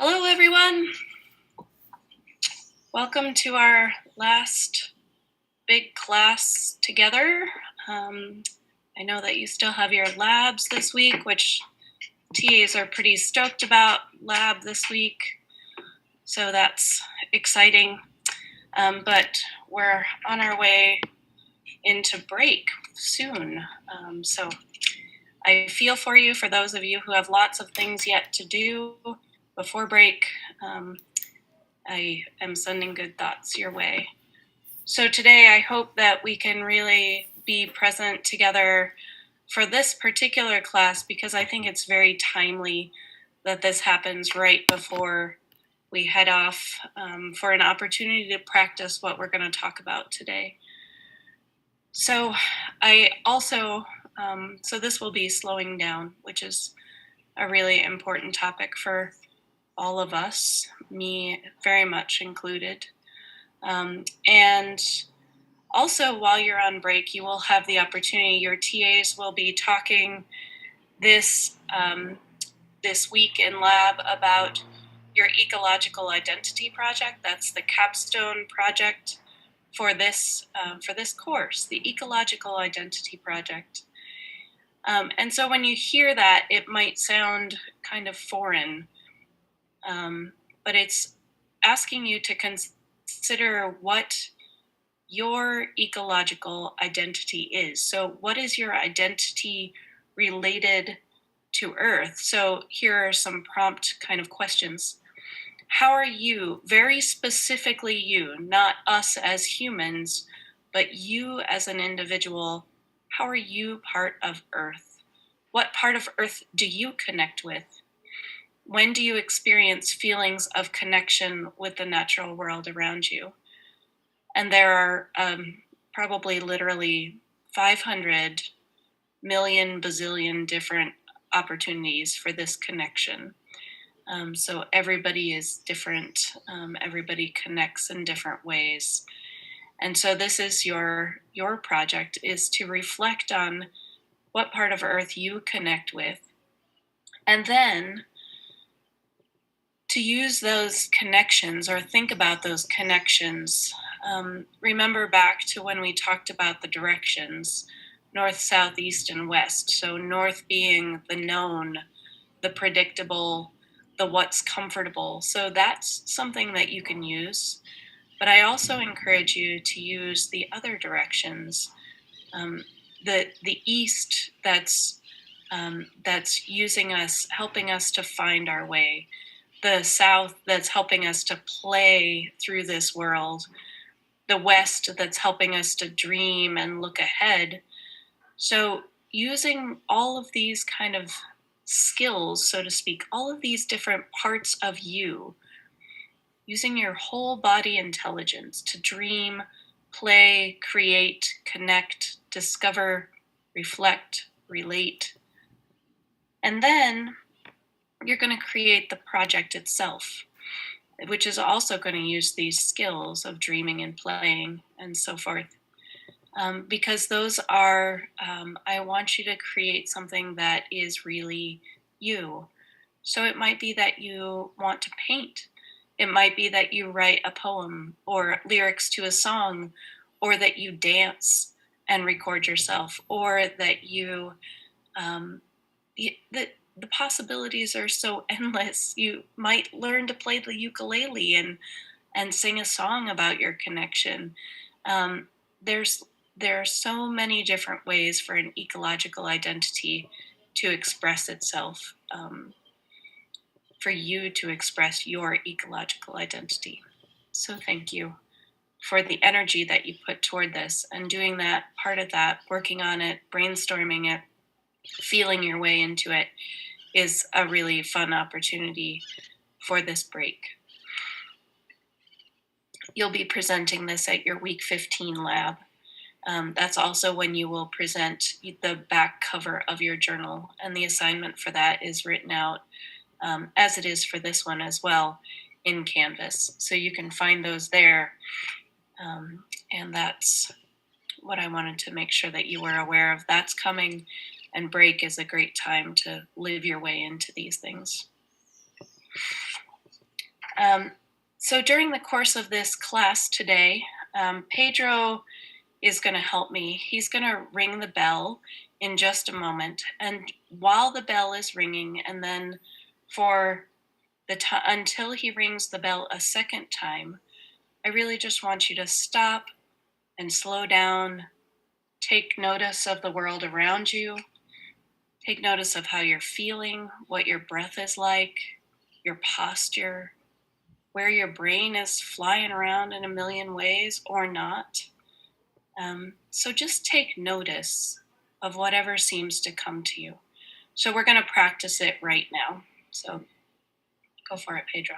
Hello, everyone. Welcome to our last big class together. I know that you still have your labs this week, which TAs are pretty stoked about lab this week. So that's exciting. But we're on our way into break soon. So I feel for you, for those of you who have lots of things yet to do before break. I am sending good thoughts your way. So today I hope that we can really be present together for this particular class, because I think it's very timely that this happens right before we head off for an opportunity to practice what we're going to talk about today. So I also, so this will be slowing down, which is a really important topic for all of us, me very much included. And also, while you're on break, you will have the opportunity, your TAs will be talking this week in lab about your ecological identity project. That's the capstone project for this course, the ecological identity project. And so when you hear that, it might sound kind of foreign, but it's asking you to consider what your ecological identity is. So what is your identity related to Earth? So here are some prompt kind of questions. How are you, very specifically you, not us as humans, but you as an individual, how are you part of Earth? What part of Earth do you connect with? When do you experience feelings of connection with the natural world around you? And there are probably literally 500 million bazillion different opportunities for this connection. So everybody is different. Everybody connects in different ways. And so this is your project, is to reflect on what part of Earth you connect with. And then to use those connections, or think about those connections. Remember back to when we talked about the directions, north, south, east, and west. So north being the known, the predictable, the what's comfortable. So that's something that you can use. But I also encourage you to use the other directions. The east, that's using us, helping us to find our way. The south, that's helping us to play through this world. The west, that's helping us to dream and look ahead. So using all of these kind of skills, so to speak, all of these different parts of you, using your whole body intelligence to dream, play, create, connect, discover, reflect, relate. And then you're going to create the project itself, which is also going to use these skills of dreaming and playing and so forth. Because those are, I want you to create something that is really you. So it might be that you want to paint. It might be that you write a poem or lyrics to a song, or that you dance and record yourself, or that you, the possibilities are so endless. You might learn to play the ukulele and sing a song about your connection. There are so many different ways for an ecological identity to express itself, for you to express your ecological identity. So thank you for the energy that you put toward this, and doing that, part of that, working on it, brainstorming it, feeling your way into it, is a really fun opportunity for this break. You'll be presenting this at your week 15 lab. That's also when you will present the back cover of your journal, and the assignment for that is written out, as it is for this one as well, in Canvas. So you can find those there. And that's what I wanted to make sure that you were aware of. That's coming, and break is a great time to live your way into these things. So during the course of this class today, Pedro is going to help me. He's going to ring the bell in just a moment. And while the bell is ringing, and then for until he rings the bell a second time, I really just want you to stop and slow down, take notice of the world around you, take notice of how you're feeling, what your breath is like, your posture, where your brain is flying around in a million ways or not. So just take notice of whatever seems to come to you. So we're going to practice it right now. So go for it, Pedro.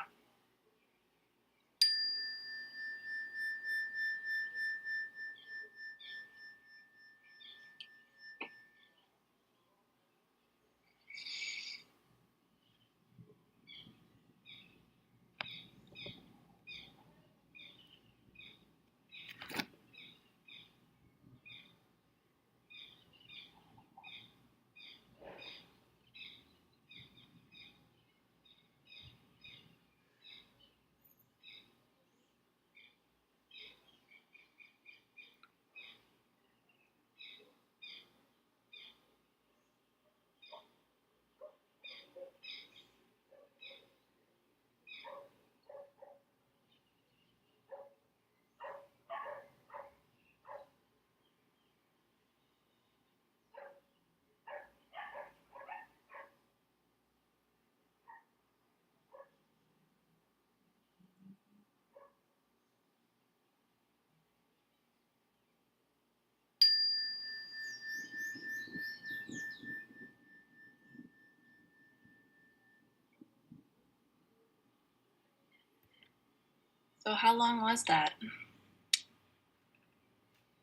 So how long was that?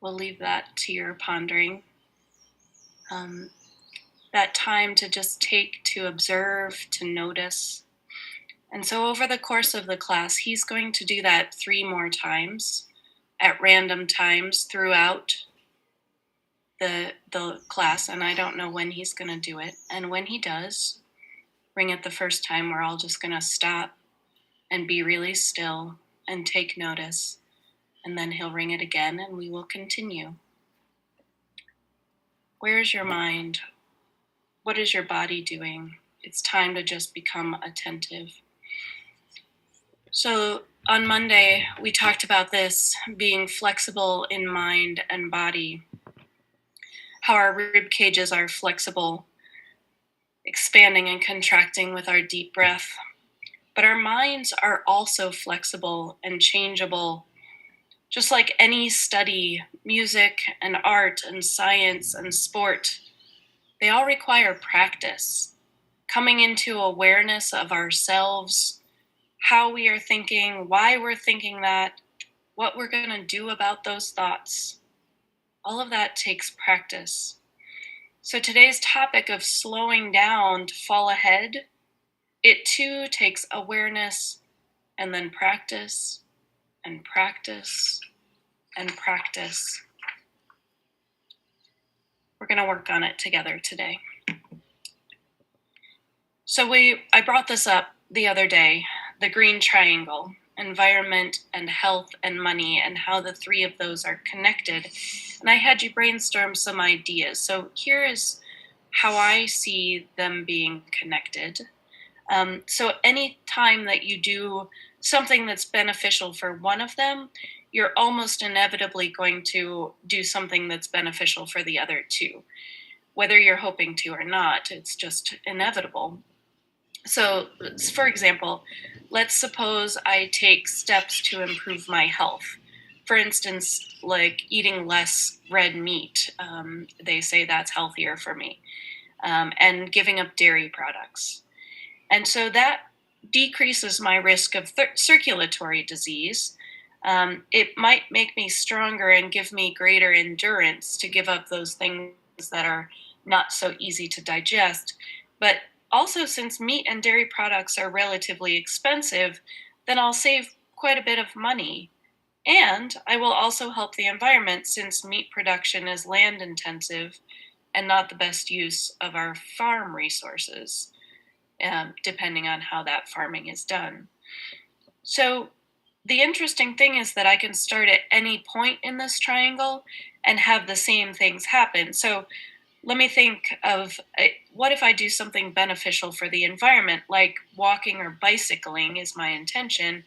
We'll leave that to your pondering. That time to just take to observe, to notice. And so over the course of the class, he's going to do that 3 more times at random times throughout the class, and I don't know when he's going to do it. And when he does, ring it the first time, we're all just going to stop and be really still and take notice. And then he'll ring it again, and we will continue. Where's your mind? What is your body doing? It's time to just become attentive. So on Monday, we talked about this being flexible in mind and body, how our rib cages are flexible, expanding and contracting with our deep breath. But our minds are also flexible and changeable, just like any study, music and art and science and sport. They all require practice, coming into awareness of ourselves, how we are thinking, why we're thinking that, what we're going to do about those thoughts. All of that takes practice. So today's topic of slowing down to fall ahead, it too takes awareness and then practice and practice and practice. We're going to work on it together today. So I brought this up the other day, the green triangle, environment and health and money, and how the 3 of those are connected. And I had you brainstorm some ideas. So here is how I see them being connected. So any time that you do something that's beneficial for one of them, you're almost inevitably going to do something that's beneficial for the other 2. Whether you're hoping to or not, it's just inevitable. So, for example, let's suppose I take steps to improve my health. For instance, like eating less red meat. They say that's healthier for me. And giving up dairy products. And so that decreases my risk of circulatory disease. It might make me stronger and give me greater endurance to give up those things that are not so easy to digest. But also, since meat and dairy products are relatively expensive, then I'll save quite a bit of money. And I will also help the environment, since meat production is land intensive and not the best use of our farm resources, depending on how that farming is done. So the interesting thing is that I can start at any point in this triangle and have the same things happen. So let me think of what if I do something beneficial for the environment, like walking or bicycling is my intention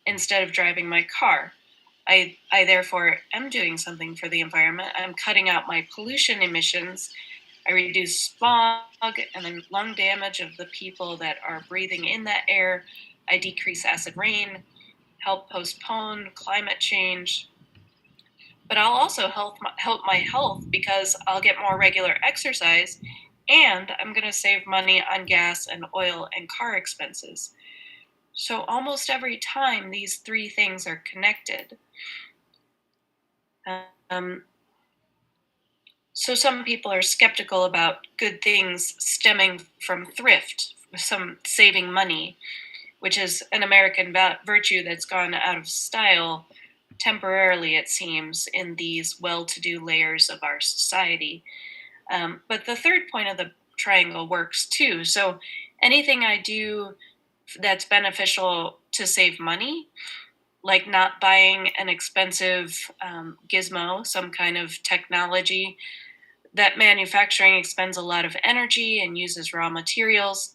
instead of driving my car. I therefore am doing something for the environment. I'm cutting out my pollution emissions. I reduce smog and the lung damage of the people that are breathing in that air. I decrease acid rain, help postpone climate change. But I'll also help my health because I'll get more regular exercise and I'm going to save money on gas and oil and car expenses. So almost every time these three things are connected. Um, so some people are skeptical about good things stemming from thrift, some saving money, which is an American virtue that's gone out of style temporarily, it seems, in these well to do layers of our society. But the third point of the triangle works too. So anything I do that's beneficial to save money, like not buying an expensive gizmo, some kind of technology that manufacturing expends a lot of energy and uses raw materials,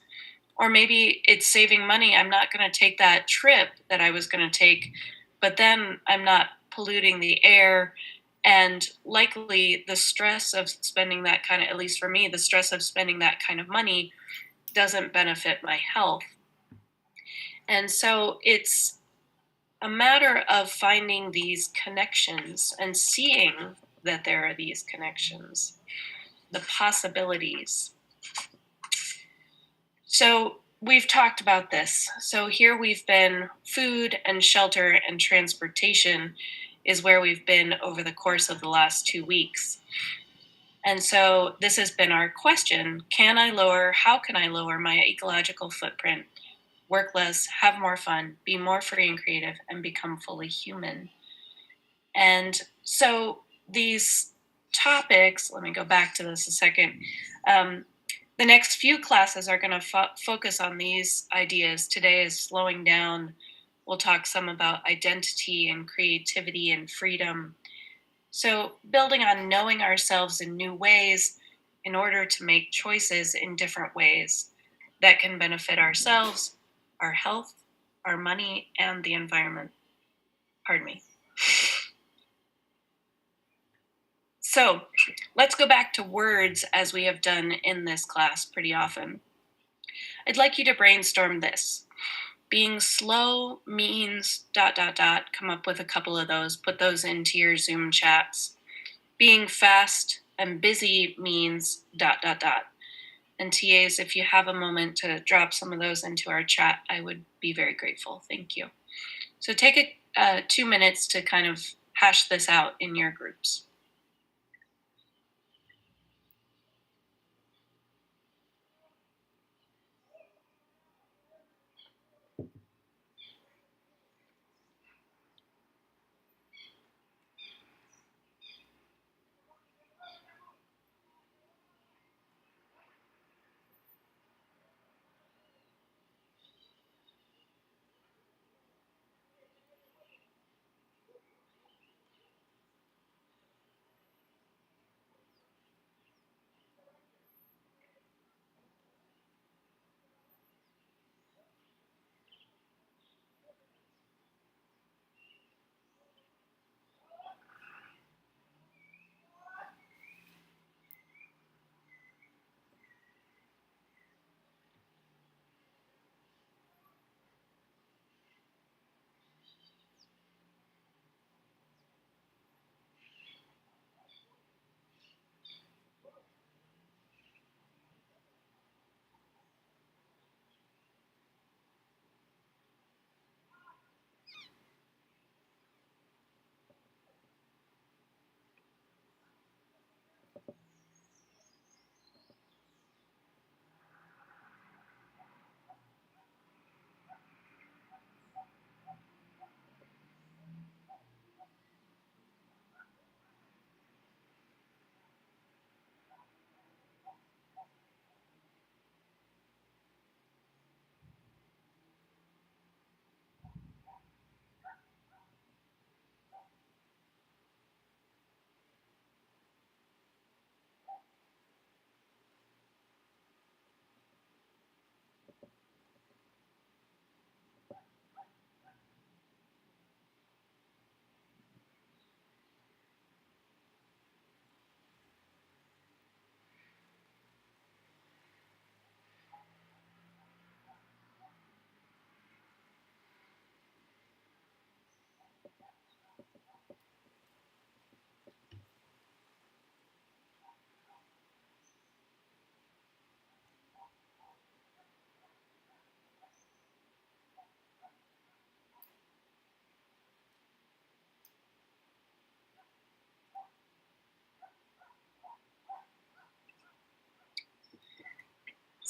or maybe it's saving money. I'm not going to take that trip that I was going to take, but then I'm not polluting the air. And likely the stress of spending that kind of, at least for me, the stress of spending that kind of money doesn't benefit my health. And so it's a matter of finding these connections and seeing that there are these connections, the possibilities. So we've talked about this. So here we've been food and shelter and transportation is where we've been over the course of the last 2 weeks. And so this has been our question. How can I lower my ecological footprint, work less, have more fun, be more free and creative, and become fully human? And so these topics, let me go back to this a second. The next few classes are going to focus on these ideas. Today is slowing down. We'll talk some about identity and creativity and freedom. So, building on knowing ourselves in new ways in order to make choices in different ways that can benefit ourselves, our health, our money, and the environment. Pardon me. So, let's go back to words as we have done in this class pretty often. I'd like you to brainstorm this. Being slow means ... Come up with a couple of those, put those into your Zoom chats. Being fast and busy means ... And TAs, if you have a moment to drop some of those into our chat, I would be very grateful. Thank you. So take 2 minutes to kind of hash this out in your groups.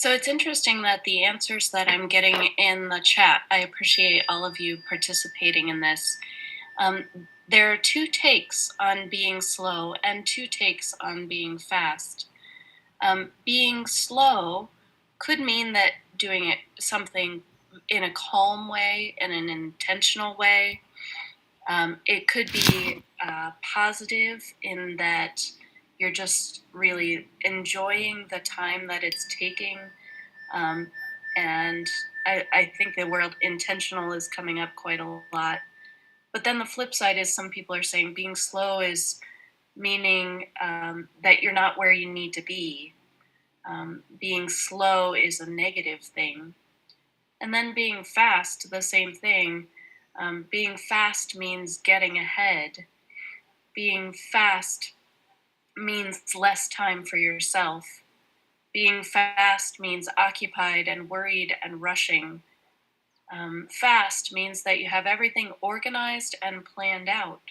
So it's interesting that the answers that I'm getting in the chat, I appreciate all of you participating in this. There are two takes on being slow and two takes on being fast. Being slow could mean that doing something in a calm way, in an intentional way. It could be positive in that you're just really enjoying the time that it's taking. Um, and I think the word intentional is coming up quite a lot. But then the flip side is some people are saying being slow is meaning that you're not where you need to be. Being slow is a negative thing. And then being fast, the same thing. Being fast means getting ahead. Being fast means less time for yourself. Being fast means occupied and worried and rushing. Fast means that you have everything organized and planned out.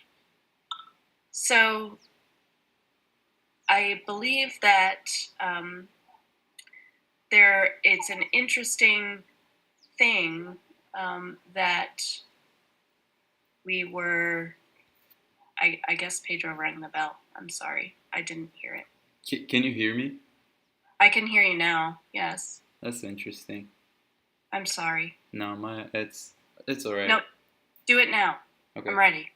So I believe that it's an interesting thing that we were. I guess Pedro rang the bell. I'm sorry, I didn't hear it. Can you hear me? I can hear you now. Yes. That's interesting. I'm sorry. No, it's all right. Nope. Do it now. Okay. I'm ready.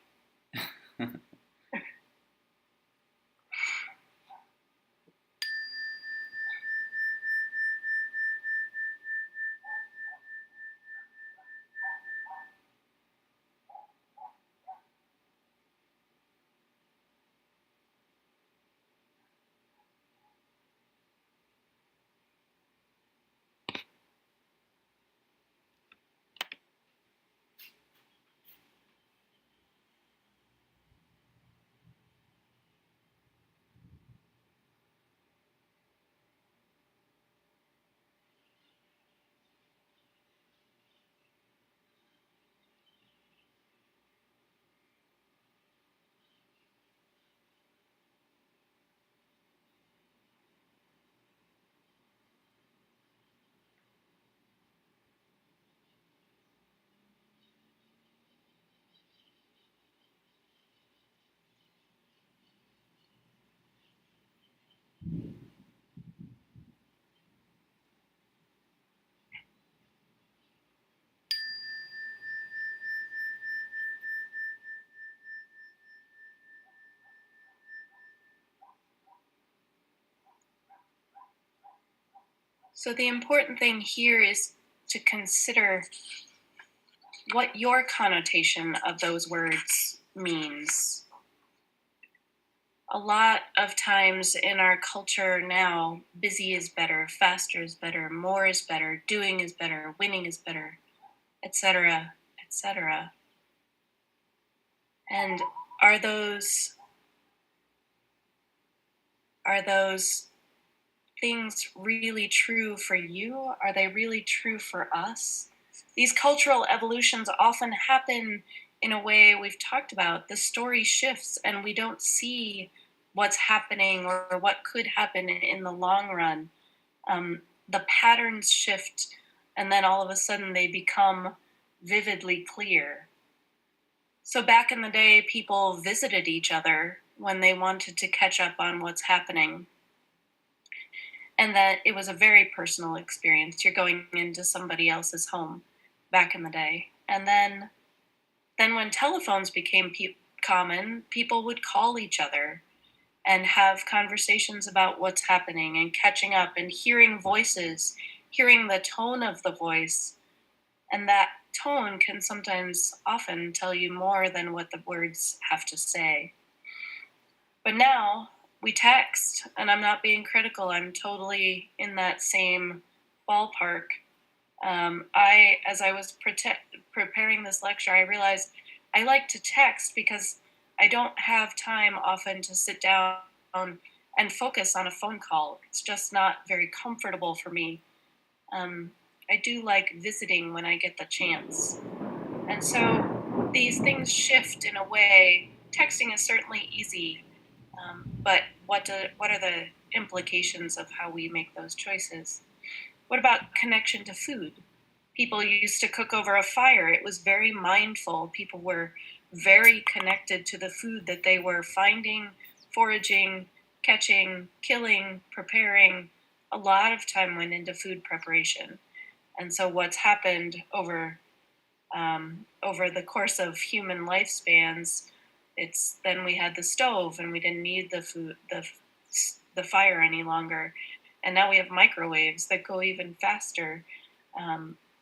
So the important thing here is to consider what your connotation of those words means. A lot of times in our culture now, busy is better, faster is better, more is better, doing is better, winning is better, etc., etc. And are those things really true for you? Are they really true for us? These cultural evolutions often happen in a way we've talked about. The story shifts and we don't see what's happening or what could happen in the long run. The patterns shift and then all of a sudden they become vividly clear. So back in the day, people visited each other when they wanted to catch up on what's happening. And that it was a very personal experience. You're going into somebody else's home back in the day. And then when telephones became common, people would call each other and have conversations about what's happening and catching up and hearing voices, hearing the tone of the voice. And that tone can sometimes often tell you more than what the words have to say. But now we text, and I'm not being critical. I'm totally in that same ballpark. As I was preparing this lecture, I realized I like to text because I don't have time often to sit down and focus on a phone call. It's just not very comfortable for me. I do like visiting when I get the chance. And so these things shift in a way. Texting is certainly easy, but what are the implications of how we make those choices? What about connection to food? People used to cook over a fire. It was very mindful. People were very connected to the food that they were finding, foraging, catching, killing, preparing. A lot of time went into food preparation. And so what's happened over the course of human lifespans, it's then we had the stove and we didn't need the fire any longer, and now we have microwaves that go even faster.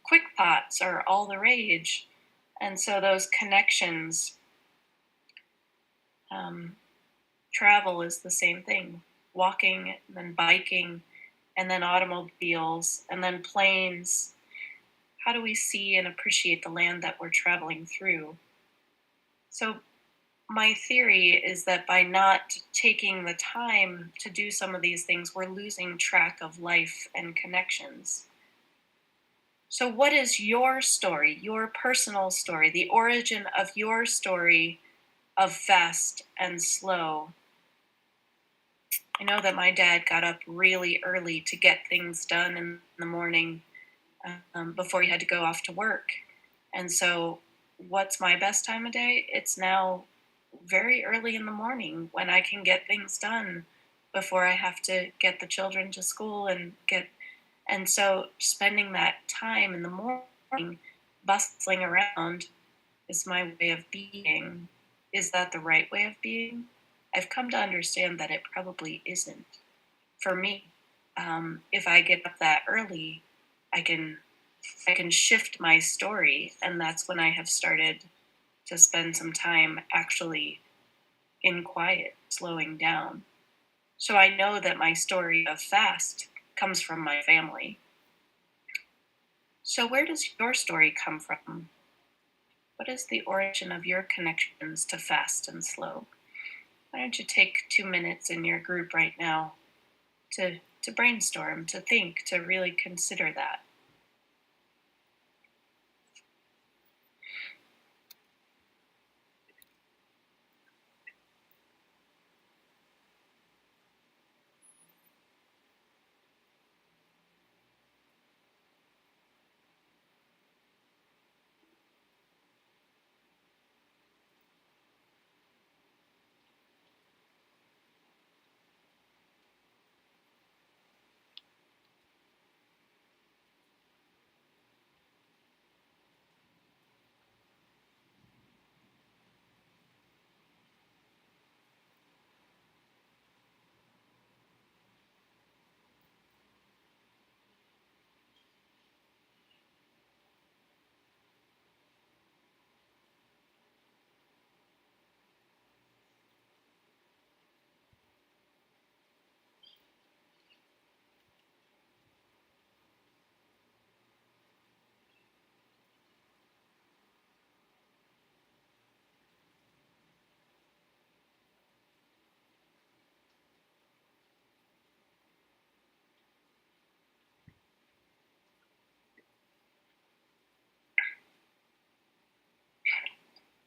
Quick pots are all the rage, and so those connections, um, travel is the same thing. Walking, and then biking, and then automobiles, and then planes. How do we see and appreciate the land that we're traveling through? So, my theory is that by not taking the time to do some of these things, we're losing track of life and connections. So, what is your story, your personal story, the origin of your story of fast and slow? I know that my dad got up really early to get things done in the morning, before he had to go off to work. And so, what's my best time of day? It's now very early in the morning when I can get things done before I have to get the children to school and so spending that time in the morning bustling around is my way of being. Is that the right way of being? I've come to understand that it probably isn't. For me, if I get up that early, I can I can shift my story, and that's when I have started to spend some time actually in quiet, slowing down. So I know that my story of fast comes from my family. So where does your story come from? What is the origin of your connections to fast and slow? Why don't you take 2 minutes in your group right now to brainstorm, to think, to really consider that?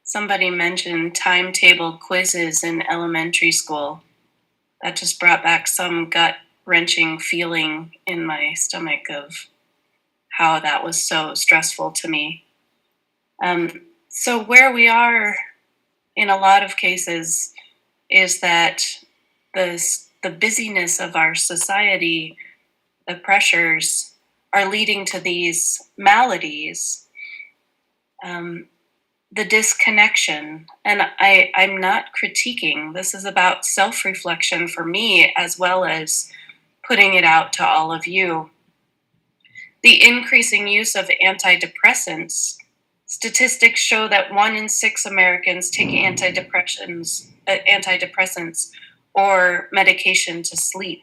Somebody mentioned timetable quizzes in elementary school. That just brought back some gut wrenching feeling in my stomach of how that was so stressful to me. So, where we are in a lot of cases is that the busyness of our society, the pressures, are leading to these maladies, um, the disconnection. And I'm not critiquing. This is about self reflection for me as well as putting it out to all of you. The increasing use of antidepressants. Statistics show that 1 in 6 Americans take antidepressants or medication to sleep.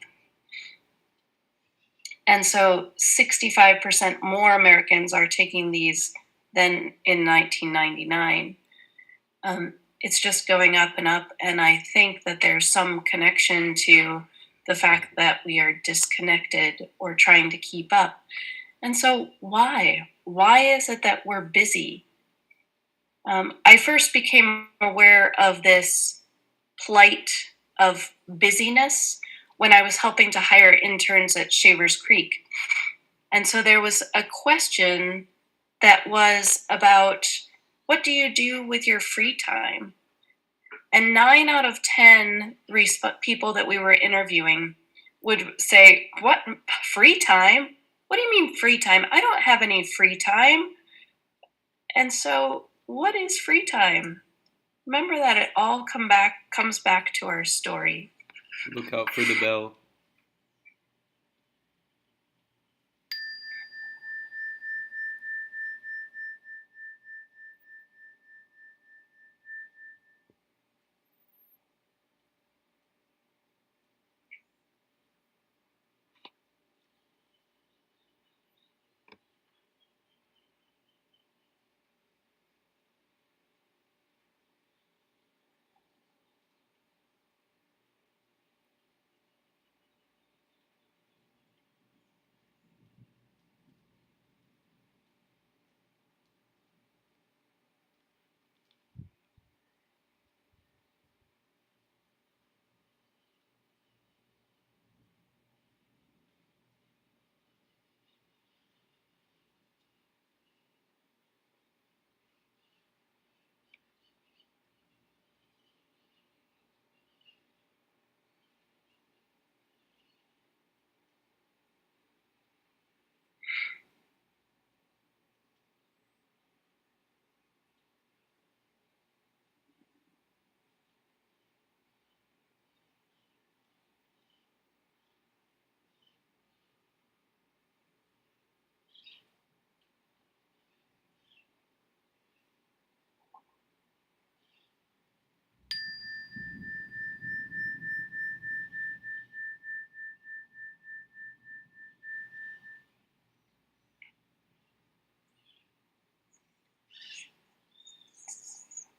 And so 65% more Americans are taking these than in 1999. It's just going up and up. And I think that there's some connection to the fact that we are disconnected or trying to keep up. And so, why? Why is it that we're busy? I first became aware of this plight of busyness when I was helping to hire interns at Shavers Creek. And so there was a question that was about, what do you do with your free time? And 9 out of 10 people that we were interviewing would say, what, free time? What do you mean free time? I don't have any free time. And so, what is free time? Remember that it all comes back to our story. Look out for the bell.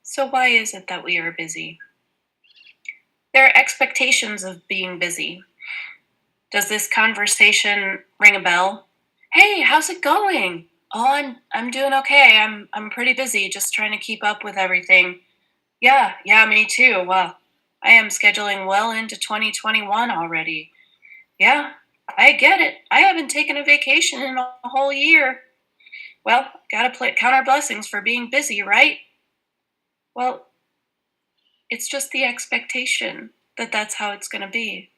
So, why is it that we are busy? There are expectations of being busy. Does this conversation ring a bell? Hey, how's it going? Oh, I'm doing okay. I'm pretty busy, just trying to keep up with everything. Yeah, me too. Well, I am scheduling well into 2021 already. Yeah, I get it. I haven't taken a vacation in a whole year. Well, count our blessings for being busy, right? Well, it's just the expectation that that's how it's going to be.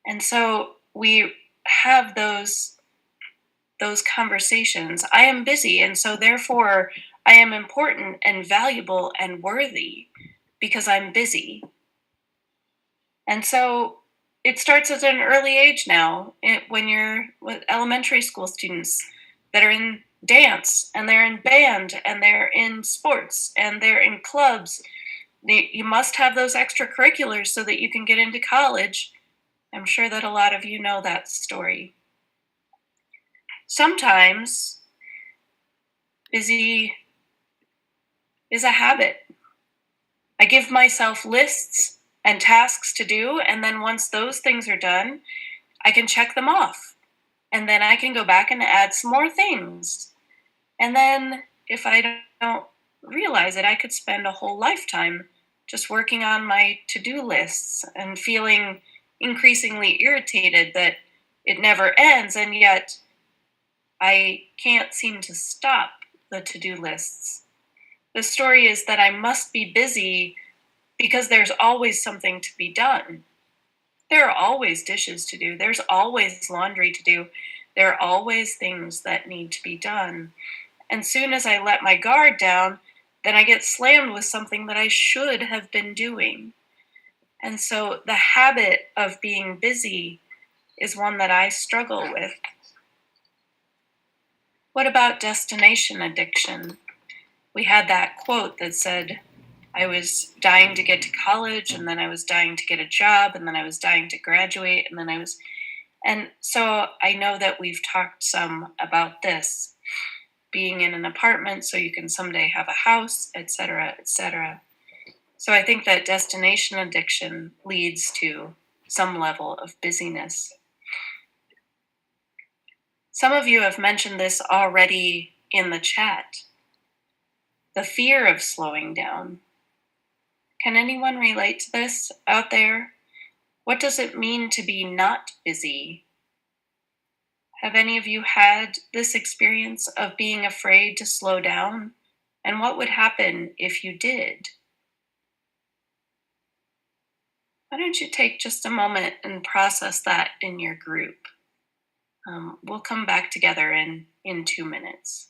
And so we have those conversations. I am busy, and so therefore I am important and valuable and worthy because I'm busy. And so it starts at an early age now, when you're with elementary school students that are in dance and they're in band and they're in sports and they're in clubs. You must have those extracurriculars so that you can get into college. I'm sure that a lot of you know that story. Sometimes busy is a habit. I give myself lists and tasks to do, and then once those things are done, I can check them off. And then I can go back and add some more things. And then if I don't realize it, I could spend a whole lifetime just working on my to-do lists and feeling increasingly irritated that it never ends, and yet I can't seem to stop the to-do lists. The story is that I must be busy because there's always something to be done. There are always dishes to do. There's always laundry to do. There are always things that need to be done. And soon as I let my guard down, then I get slammed with something that I should have been doing. And so the habit of being busy is one that I struggle with. What about destination addiction? We had that quote that said, I was dying to get to college, and then I was dying to get a job, and then I was dying to graduate, and so I know that we've talked some about this, being in an apartment so you can someday have a house, etc., etc. So I think that destination addiction leads to some level of busyness. Some of you have mentioned this already in the chat. The fear of slowing down. Can anyone relate to this out there? What does it mean to be not busy? Have any of you had this experience of being afraid to slow down? And what would happen if you did? Why don't you take just a moment and process that in your group? We'll come back together in 2 minutes.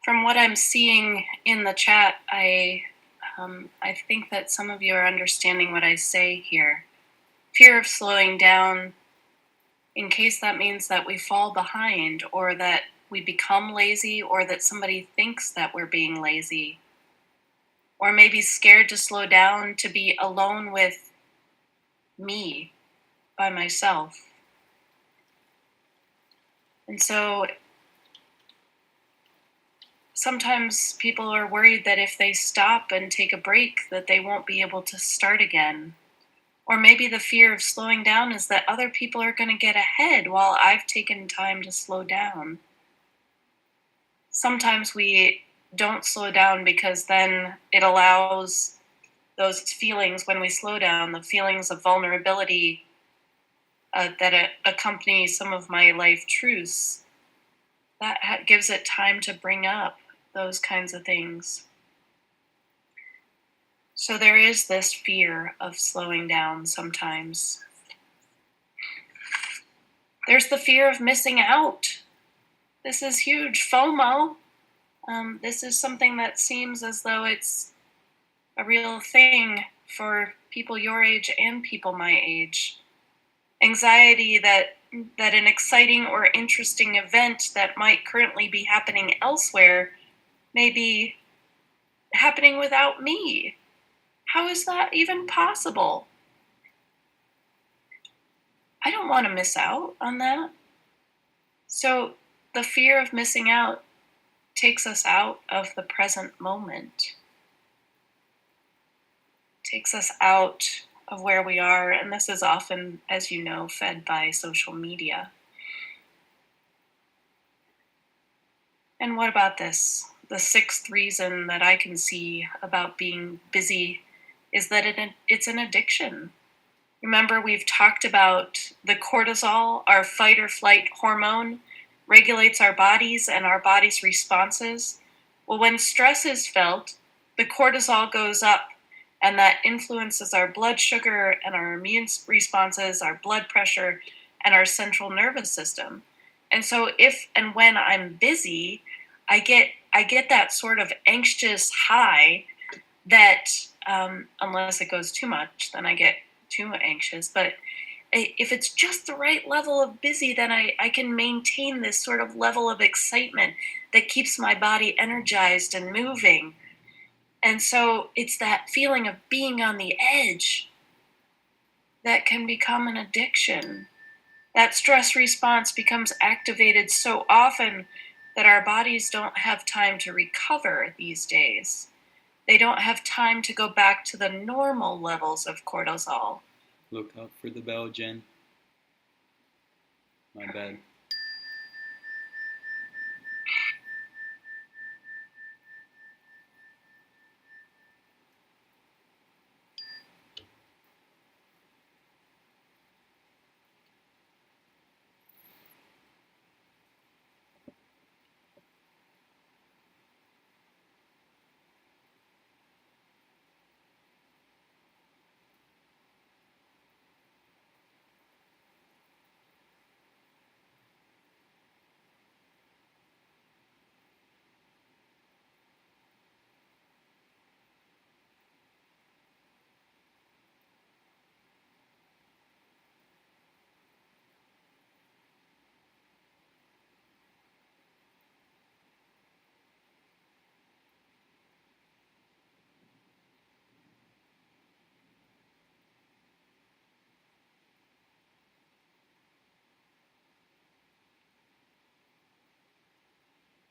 From what I'm seeing in the chat, I think that some of you are understanding what I say here. Fear of slowing down, in case that means that we fall behind, or that we become lazy, or that somebody thinks that we're being lazy, or maybe scared to slow down to be alone with me by myself. And so sometimes people are worried that if they stop and take a break that they won't be able to start again. Or maybe the fear of slowing down is that other people are going to get ahead while I've taken time to slow down. Sometimes we don't slow down because then it allows those feelings, when we slow down, the feelings of vulnerability that accompany some of my life truths, that gives it time to bring up those kinds of things. So there is this fear of slowing down sometimes. There's the fear of missing out. This is huge. FOMO. This is something that seems as though it's a real thing for people your age and people my age. Anxiety that an exciting or interesting event that might currently be happening elsewhere may be happening without me. How is that even possible? I don't want to miss out on that. So the fear of missing out takes us out of the present moment, takes us out of where we are. And this is often, as you know, fed by social media. And what about this? The sixth reason that I can see about being busy is that it's an addiction. Remember, we've talked about the cortisol, our fight or flight hormone, regulates our bodies and our body's responses. Well, when stress is felt, the cortisol goes up, and that influences our blood sugar and our immune responses, our blood pressure, and our central nervous system. And so if and when I'm busy, I get that sort of anxious high that, unless it goes too much, then I get too anxious. But if it's just the right level of busy, then I can maintain this sort of level of excitement that keeps my body energized and moving. And so it's that feeling of being on the edge that can become an addiction. That stress response becomes activated so often that our bodies don't have time to recover these days. They don't have time to go back to the normal levels of cortisol. Look out for the bell, Jen. My bad.